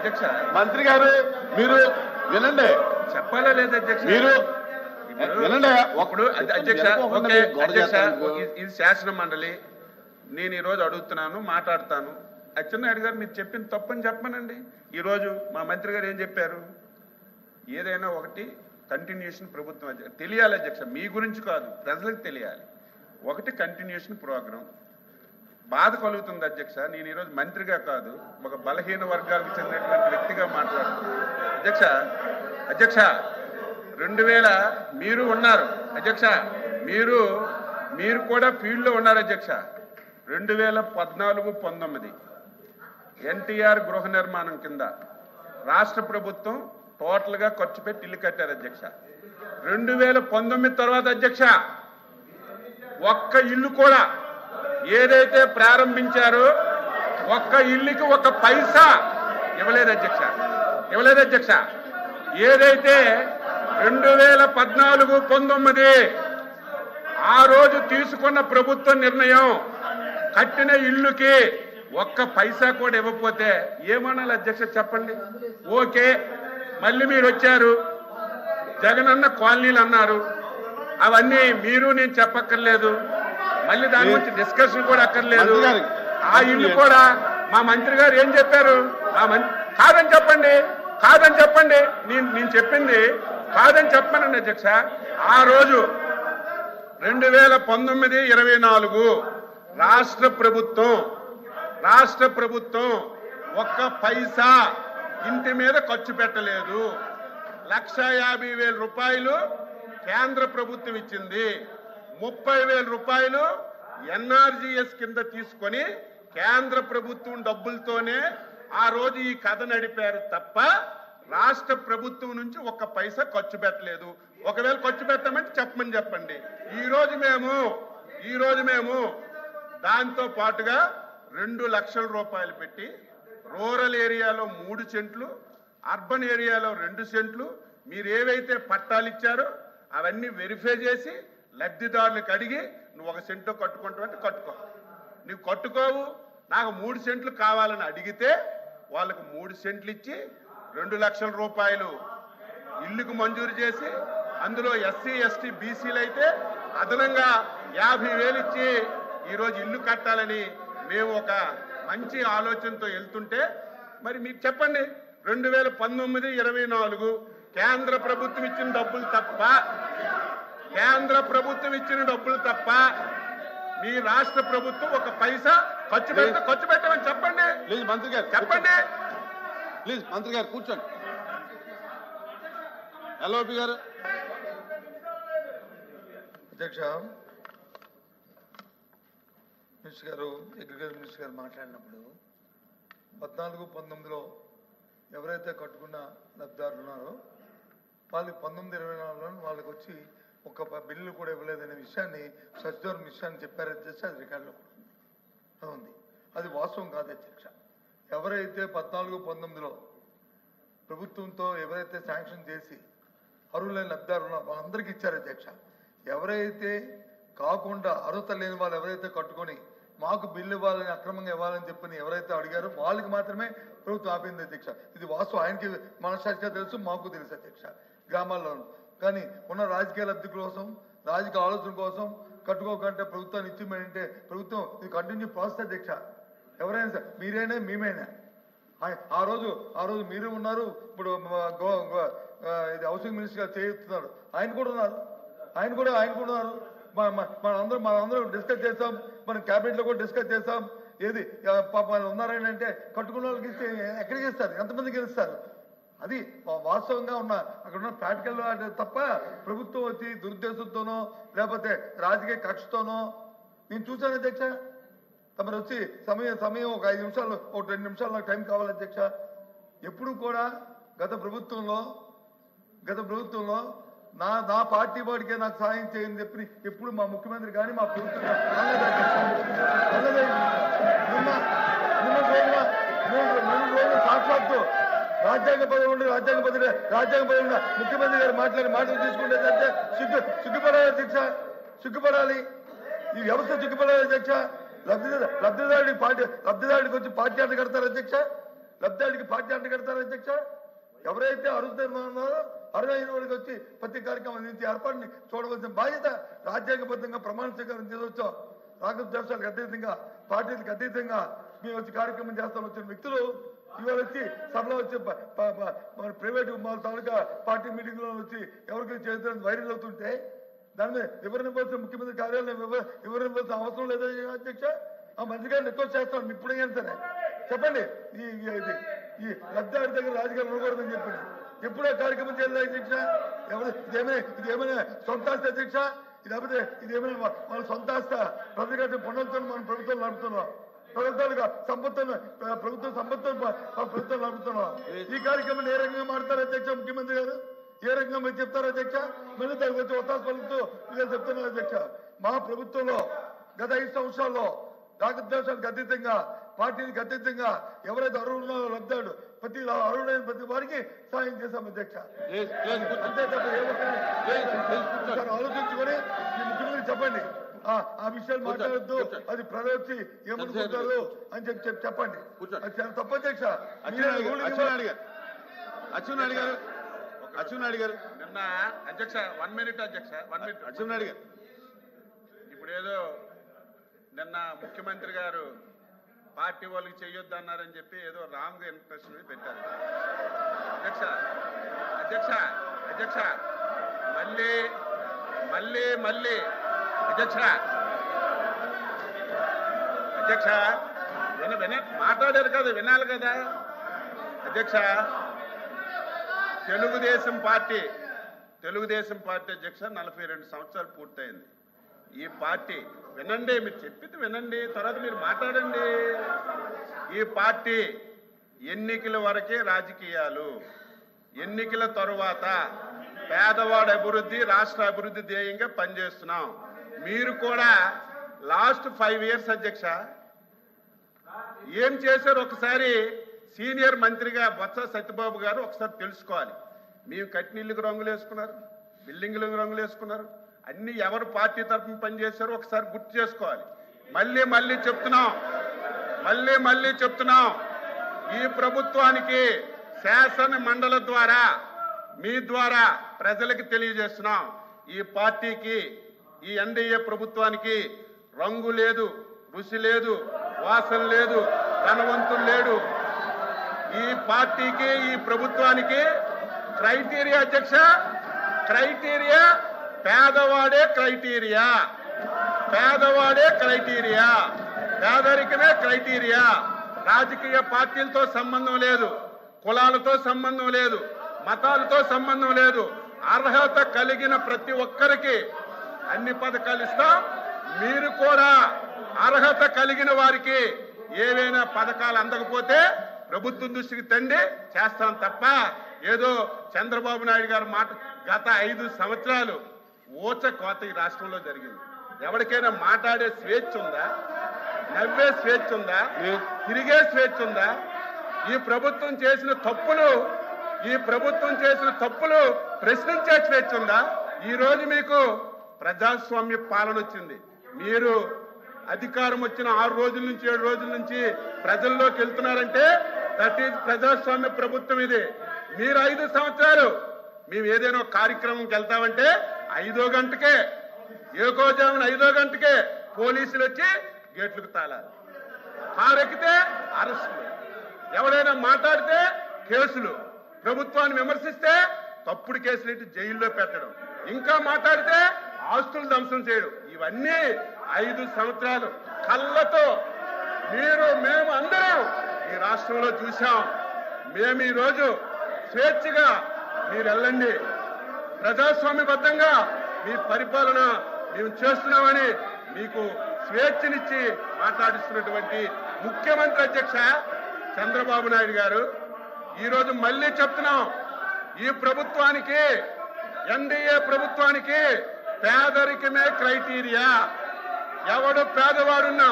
అధ్యక్ష మంత్రి గారు మీరు వినండి, చెప్పాలా లేదా అధ్యక్ష? మీరు వినండి. ఇప్పుడు అధ్యక్ష ఓకే అధ్యక్ష, ఇది శాసన మండలి, నేను ఈరోజు అడుగుతున్నాను, మాట్లాడతాను. అచ్చెన్నాయుడు గారు మీరు చెప్పింది తప్పని చెప్పమనండి. ఈరోజు మా మంత్రి గారు ఏం చెప్పారు? ఏదైనా ఒకటి కంటిన్యూషన్ ప్రభుత్వం తెలియాలి అధ్యక్ష, మీ గురించి కాదు, ప్రజలకు తెలియాలి. ఒకటి కంటిన్యూషన్ ప్రోగ్రాం. బాధ కలుగుతుంది అధ్యక్ష, నేను ఈరోజు మంత్రిగా కాదు, ఒక బలహీన వర్గాలకు చెందినటువంటి వ్యక్తిగా మాట్లాడుతున్నాను. అధ్యక్ష 2000 మీరు ఉన్నారు అధ్యక్ష, మీరు కూడా ఫీల్డ్లో ఉన్నారు అధ్యక్ష. 2014-19 ఎన్టీఆర్ గృహ నిర్మాణం కింద రాష్ట్ర ప్రభుత్వం టోటల్గా ఖర్చు పెట్టి ఇల్లు కట్టారు అధ్యక్ష. 2019 తర్వాత అధ్యక్ష ఒక్క ఇల్లు కూడా ఏదైతే ప్రారంభించారో ఒక్క ఇల్లుకి ఒక పైసా ఇవ్వలేదు అధ్యక్ష. ఏదైతే 2014-19 ఆ రోజు తీసుకున్న ప్రభుత్వ నిర్ణయం కట్టిన ఇల్లుకి ఒక్క పైసా కూడా ఇవ్వకపోతే ఏమనాలి అధ్యక్ష చెప్పండి? ఓకే, మళ్ళీ మీరు వచ్చారు, జగనన్న కాలనీలు అన్నారు, అవన్నీ మీరు నేను చెప్పక్కర్లేదు, మళ్ళీ దాని గురించి డిస్కషన్ కూడా అక్కర్లేదు. ఆ ఇల్లు కూడా మా మంత్రి గారు ఏం చెప్పారు? కాదని చెప్పండి, నేను చెప్పింది కాదని చెప్పానండి అధ్యక్ష. ఆ రోజు 2019-24 రాష్ట్ర ప్రభుత్వం ఒక్క పైసా ఇంటి మీద ఖర్చు పెట్టలేదు. 1,50,000 రూపాయలు కేంద్ర ప్రభుత్వం ఇచ్చింది, 30,000 రూపాయలు ఎన్ఆర్జీఎస్ కింద తీసుకొని కేంద్ర ప్రభుత్వం డబ్బులతోనే ఆ రోజు ఈ కథ నడిపారు తప్ప రాష్ట్ర ప్రభుత్వం నుంచి ఒక్క పైసా ఖర్చు పెట్టలేదు. ఒకవేళ ఖర్చు పెట్టామంటే చెప్పండి. ఈ రోజు మేము దాంతో పాటుగా 2 లక్షల రూపాయలు పెట్టి రూరల్ ఏరియాలో 3 సెంట్లు, అర్బన్ ఏరియాలో 2 సెంట్లు, మీరు ఏవైతే పట్టాలు ఇచ్చారో అవన్నీ వెరిఫై చేసి లబ్ధిదారులకు అడిగి నువ్వు 1 సెంటు కట్టుకుంటావంటే కట్టుకో, నువ్వు కట్టుకోవు నాకు 3 సెంట్లు కావాలని అడిగితే వాళ్ళకు 3 సెంట్లు ఇచ్చి 2 లక్షల రూపాయలు ఇల్లుకు మంజూరు చేసి అందులో ఎస్సీ ఎస్టీ బీసీలు అయితే అదనంగా 50,000 ఇచ్చి ఈరోజు ఇల్లు కట్టాలని మేము ఒక మంచి ఆలోచనతో వెళ్తుంటే మరి మీకు చెప్పండి 2019-24 కేంద్ర ప్రభుత్వం ఇచ్చిన డబ్బులు తప్ప మీ రాష్ట్ర ప్రభుత్వం ఒక పైసా ఖర్చు పెట్టమని చెప్పండి. ప్లీజ్ మంత్రి గారు చెప్పండి. ప్లీజ్ మంత్రి గారు కూర్చోండి. ఎల్ఓపి గారు. అధ్యక్ష, మినిస్టర్ గారు, అగ్రికల్చర్ మినిస్టర్ గారు మాట్లాడినప్పుడు 14-19లో ఎవరైతే కట్టుకున్న లబ్ధిదారులు ఉన్నారో వాళ్ళకి 19-24లో వాళ్ళకి వచ్చి ఒక బిల్లు కూడా ఇవ్వలేదనే విషయాన్ని సచివాలయం విషయాన్ని చెప్పారు అధ్యక్ష. అది రికార్డులో ఉంది. అది వాస్తవం కాదు అధ్యక్ష. ఎవరైతే 14-19లో ప్రభుత్వంతో ఎవరైతే శాంక్షన్ చేసి అర్హులైన లబ్ధిదారులు ఉన్నారో వాళ్ళందరికీ ఇచ్చారు అధ్యక్ష. ఎవరైతే కాకుండా అర్హత లేని వాళ్ళు ఎవరైతే కట్టుకొని మాకు బిల్లు ఇవ్వాలని అక్రమంగా ఇవ్వాలని చెప్పని ఎవరైతే అడిగారో వాళ్ళకి మాత్రమే ప్రభుత్వం ఆపింది అధ్యక్ష. ఇది వాస్తవం, ఆయనకి మనసాక్షిగా తెలుసు, మాకు తెలుసు అధ్యక్ష. గ్రామాల్లోనూ కానీ ఉన్న రాజకీయ లబ్ధి కోసం, రాజకీయ ఆలోచన కోసం కట్టుకోకంటే ప్రభుత్వాన్ని ఇచ్చిమంటే ప్రభుత్వం ఇది కంటిన్యూ ప్రాసెస్ అధ్యక్ష. ఎవరైనా సరే, మీరైనా మేమైనా ఆ రోజు మీరు ఉన్నారు, ఇప్పుడు ఇది హౌసింగ్ మినిస్టర్ గారు చేస్తున్నారు, ఆయన కూడా ఉన్నారు. మనందరం డిస్కస్ చేస్తాం, మన క్యాబినెట్ లో కూడా డిస్కస్ చేస్తాం. ఏది పాప ఉన్నారని అంటే కట్టుకున్న వాళ్ళకి ఇస్తే ఎక్కడికి ఇస్తారు, ఎంతమందికి ఇస్తారు? అది వాస్తవంగా ఉన్న అక్కడ ఉన్న ప్రాక్టికల్ తప్ప ప్రభుత్వం వచ్చి దురుద్దేశంతోనో లేకపోతే రాజకీయ కక్షతోనో నేను చూశాను అధ్యక్ష. తమరు వచ్చి సమయం ఒక 5 నిమిషాలు, ఒక 2 నిమిషాలు నాకు టైం కావాలి అధ్యక్ష. ఎప్పుడు కూడా గత ప్రభుత్వంలో నా పార్టీ వాడికే నాకు సాయం చేయని చెప్పి ఎప్పుడు మా ముఖ్యమంత్రి కానీ మా ప్రభుత్వం సాక్షాత్తు రాజ్యాంగ పదవి ఉండి రాజ్యాంగ పదవి ముఖ్యమంత్రి గారు మాటలు తీసుకుంటే సిగ్గుపడాలి అధ్యక్ష, సిగ్గుపడాలి. ఈ వ్యవస్థ సిగ్గుపడాలి అధ్యక్ష. లబ్ధిదారుడికి వచ్చి పార్టీ కడతారు అధ్యక్ష. లబ్ధాడికి పార్టీ అంట కడతారు అధ్యక్ష. ఎవరైతే అర్హుతున్నారో అర్హులైన వాడికి వచ్చి ప్రతి కార్యక్రమం అందించి ఏర్పాటుని చూడవలసిన బాధ్యత రాజ్యాంగబద్ధంగా ప్రమాణ స్వీకారం చేయవచ్చా. రాగద్వేషాలకు అతీతంగా పార్టీలకు అతీతంగా మేము వచ్చి కార్యక్రమం చేస్తాం వచ్చిన వ్యక్తులు ఇవాళ వచ్చి సభలో వచ్చి మన ప్రైవేటు మా తాలూకా పార్టీ మీటింగ్ లో వచ్చి ఎవరికి చేతులు వైరల్ అవుతుంటే దాని మీద వివరణ ఇవ్వాల్సిన ముఖ్యమంత్రి కార్యాలయం వివరణ ఇవ్వాల్సిన అవసరం లేదా అధ్యక్ష. ఆ మంత్రి గారిని రిక్వెస్ట్ చేస్తాను ఇప్పుడైనా సరే చెప్పండి ఈ లబ్ధాడి దగ్గర రాజకీయాలు ఉండకూడదని చెప్పండి. ఎప్పుడో కార్యక్రమం చేయాలి అధ్యక్ష. ఇదేమైనా సొంత ఆస్తి అధ్యక్ష, లేకపోతే ఇదేమైనా వాళ్ళ సొంత ఆస్తి ప్రజలు పొందలతో మనం ప్రభుత్వం నడుపుతున్నాం. ప్రభుత్వాలుగా సంపత్తులు ప్రభుత్వం నడుపుతున్నాం. ఈ కార్యక్రమం ఏ రకంగా మాడతారు అధ్యక్ష ముఖ్యమంత్రి గారు? ఏ రకంగా మీరు చెప్తారు అధ్యక్ష? మళ్ళీ దానికి వచ్చి ఒత్తాసు పలుకుతూ మీరు చెప్తున్నారు అధ్యక్ష. మా ప్రభుత్వంలో గత 5 సంవత్సరాల్లో రాగద్వేషానికి అతీతంగా పార్టీకి అతీతంగా ఎవరైతే అర్హులున్నారో లబ్ధాడు ప్రతి అర్హుడైన ప్రతి వారికి సాయం చేశాం అధ్యక్ష. అంతే తప్ప ఆలోచించుకొని ఈ ముఖ్యమంత్రి చెప్పండి ఆ విషయాలు మాట్లాడద్దు, అది ప్రజలు వచ్చి ఏమనుకుంటారు అని చెప్పండి. అది చాలా తప్పు అధ్యక్ష. అచ్చెన్నాయుడు గారు నిన్న అధ్యక్ష 1 మినిట్ అధ్యక్ష 1 మినిట్. అచ్చెన్నాయుడు గారు ఇప్పుడు ఏదో నిన్న ముఖ్యమంత్రి గారు పార్టీ వాళ్ళకి చెయ్యొద్దు అన్నారని చెప్పి ఏదో రాంగ్ ఇంప్రెషన్ పెట్టారు అధ్యక్ష. అధ్యక్ష అధ్యక్ష మళ్ళీ మళ్ళీ మళ్ళీ అధ్యక్ష అధ్యక్ష మాట్లాడారు కదా, వినాలి కదా అధ్యక్ష. తెలుగుదేశం పార్టీ అధ్యక్ష 42 సంవత్సరాలు పూర్తయింది. ఈ పార్టీ వినండి, మీరు చెప్పింది వినండి, తర్వాత మీరు మాట్లాడండి. ఈ పార్టీ ఎన్నికల వరకే రాజకీయాలు, ఎన్నికల తరువాత పేదవాడ అభివృద్ధి రాష్ట్ర అభివృద్ధి ధ్యేయంగా పనిచేస్తున్నాం. మీరు కూడా లాస్ట్ 5 ఇయర్స్ అధ్యక్ష ఏం చేశారు ఒకసారి సీనియర్ మంత్రిగా బొత్స సత్యబాబు గారు ఒకసారి తెలుసుకోవాలి. మేము కట్టినీళ్ళకి రంగులు వేసుకున్నారు, బిల్డింగ్లకు రంగులు వేసుకున్నారు, అన్ని ఎవరు పార్టీ తరఫున పనిచేశారో ఒకసారి గుర్తు చేసుకోవాలి. మళ్ళీ చెప్తున్నాం ఈ ప్రభుత్వానికి శాసన మండలి ద్వారా మీ ద్వారా ప్రజలకు తెలియజేస్తున్నాం. ఈ పార్టీకి ఈ ఎన్డీఏ ప్రభుత్వానికి రంగు లేదు, రుచి లేదు, వాసన లేదు, ధనవంతులు లేడు. ఈ పార్టీకి ఈ ప్రభుత్వానికి క్రైటీరియా అధ్యక్ష, క్రైటీరియా పేదవాడే క్రైటీరియా, పేదరికమే క్రైటీరియా. రాజకీయ పార్టీలతో సంబంధం లేదు, కులాలతో సంబంధం లేదు, మతాలతో సంబంధం లేదు. అర్హత కలిగిన ప్రతి ఒక్కరికి అన్ని పథకాలు ఇస్తాం. మీరు కూడా అర్హత కలిగిన వారికి ఏవైనా పథకాలు అందకపోతే ప్రభుత్వం దృష్టికి తండి చేస్తాం తప్ప ఏదో చంద్రబాబు నాయుడు గారు మాట గత 5 సంవత్సరాలు ఊచ కోత ఈ రాష్ట్రంలో జరిగింది. ఎవరికైనా మాట్లాడే స్వేచ్ఛ ఉందా? నవ్వే స్వేచ్ఛ ఉందా? తిరిగే స్వేచ్ఛ ఉందా? ఈ ప్రభుత్వం చేసిన తప్పులు ప్రశ్నించే స్వేచ్ఛ ఉందా? ఈ రోజు మీకు ప్రజాస్వామ్య పాలన వచ్చింది. మీరు అధికారం వచ్చిన 6 రోజుల నుంచి 7 రోజుల నుంచి ప్రజల్లోకి వెళ్తున్నారంటే దట్ ఈజ్ ప్రజాస్వామ్య ప్రభుత్వం ఇది. మీరు 5 సంవత్సరాలు మేము ఏదైనా కార్యక్రమంకి వెళ్తామంటే 5వ గంటకే, ఏకోజామున 5వ గంటకే పోలీసులు వచ్చి గేట్లకు తాళాలి. కారు ఎక్కితే అరెస్టులు, ఎవరైనా మాట్లాడితే కేసులు, ప్రభుత్వాన్ని విమర్శిస్తే తప్పుడు కేసులు ఇటు జైల్లో పెట్టడం, ఇంకా మాట్లాడితే ఆస్తులు ధ్వంసం చేయడం. ఇవన్నీ 5 సంవత్సరాలు కళ్ళతో మేము అందరం ఈ రాష్ట్రంలో చూశాం. మేము ఈరోజు స్వేచ్ఛగా మీరు వెళ్ళండి, ప్రజాస్వామ్యబద్ధంగా మీ పరిపాలన మేము చేస్తున్నామని మీకు స్వేచ్ఛనిచ్చి మాట్లాడిస్తున్నటువంటి ముఖ్యమంత్రి అధ్యక్ష చంద్రబాబు నాయుడు గారు ఈరోజు మళ్ళీ చెప్తున్నాం, ఈ ప్రభుత్వానికి ఎన్డీఏ ప్రభుత్వానికి పేదరికమే క్రైటీరియా. ఎవడు పేదవాడున్నా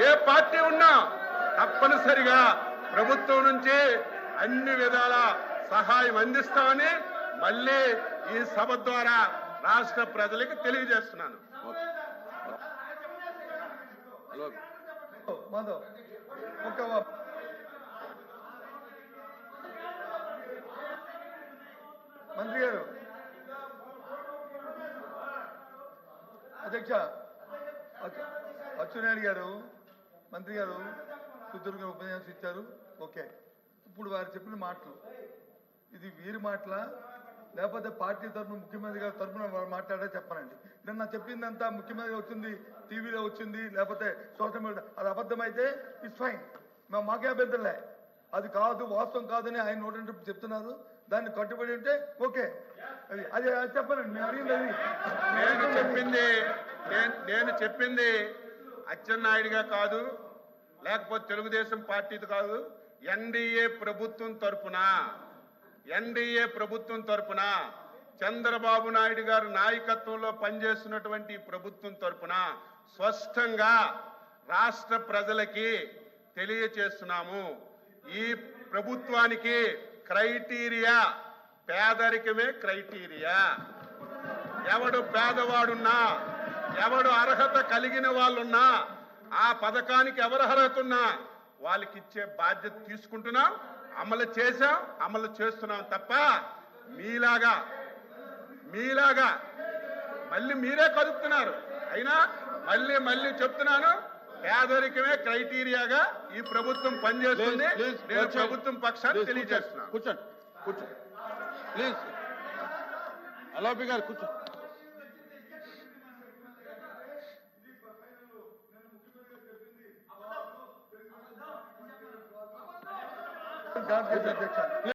ఏ పార్టీ ఉన్నా తప్పనిసరిగా ప్రభుత్వం నుంచి అన్ని విధాల సహాయం అందిస్తామని మళ్ళీ ఈ సభ ద్వారా రాష్ట్ర ప్రజలకు తెలియజేస్తున్నాను. మాధవ్ మంత్రి గారు అధ్యక్ష అచ్చెన్నాయుడు గారు మంత్రి గారు సుదీర్ఘ ఉపన్యాసం ఇచ్చారు. ఓకే, ఇప్పుడు వారు చెప్పిన మాటలు ఇది వీరి మాటల లేకపోతే పార్టీ తరఫున ముఖ్యమంత్రి గారి తరఫున వారు మాట్లాడే చెప్పనండి. నిన్న చెప్పిందంతా ముఖ్యమంత్రి వచ్చింది, టీవీలో వచ్చింది, లేకపోతే సోషల్ మీడియా, అది అబద్ధమైతే ఇట్స్ ఫైన్, మాకే అభ్యంతరలే. అది కాదు, వాస్తవం కాదని ఆయన నోటి చెప్తున్నారు, దాన్ని కట్టుబడి ఉంటే ఓకే. అది చెప్పనండి, నేను అడిగింది నేను చెప్పింది అచ్చెన్నాయుడుగా కాదు, లేకపోతే తెలుగుదేశం పార్టీది కాదు, ఎన్డీఏ ప్రభుత్వం తరపున చంద్రబాబు నాయుడు గారు నాయకత్వంలో పనిచేస్తున్నటువంటి ప్రభుత్వం తరపున స్పష్టంగా రాష్ట్ర ప్రజలకి తెలియచేస్తున్నాము. ఈ ప్రభుత్వానికి క్రైటీరియా పేదరికమే క్రైటీరియా. ఎవడు పేదవాడున్నా, ఎవడు అర్హత కలిగిన వాళ్ళున్నా, ఆ పథకానికి ఎవరు అర్హత ఉన్నా వాళ్ళకి ఇచ్చే బాధ్యత తీసుకుంటున్నాం, అమలు చేశాం, అమలు చేస్తున్నాం తప్ప మీలాగా మళ్ళీ మీరే కదుపుతున్నారు. అయినా మళ్ళీ చెప్తున్నాను, పేదరికమే క్రైటీరియాగా ఈ ప్రభుత్వం పనిచేస్తుంది. నేను ప్రభుత్వం పక్షాన్ని తెలియజేస్తున్నాను. కూర్చోండి ప్లీజ్. అలాపి గారు కూర్చోండి. అధ్యక్ష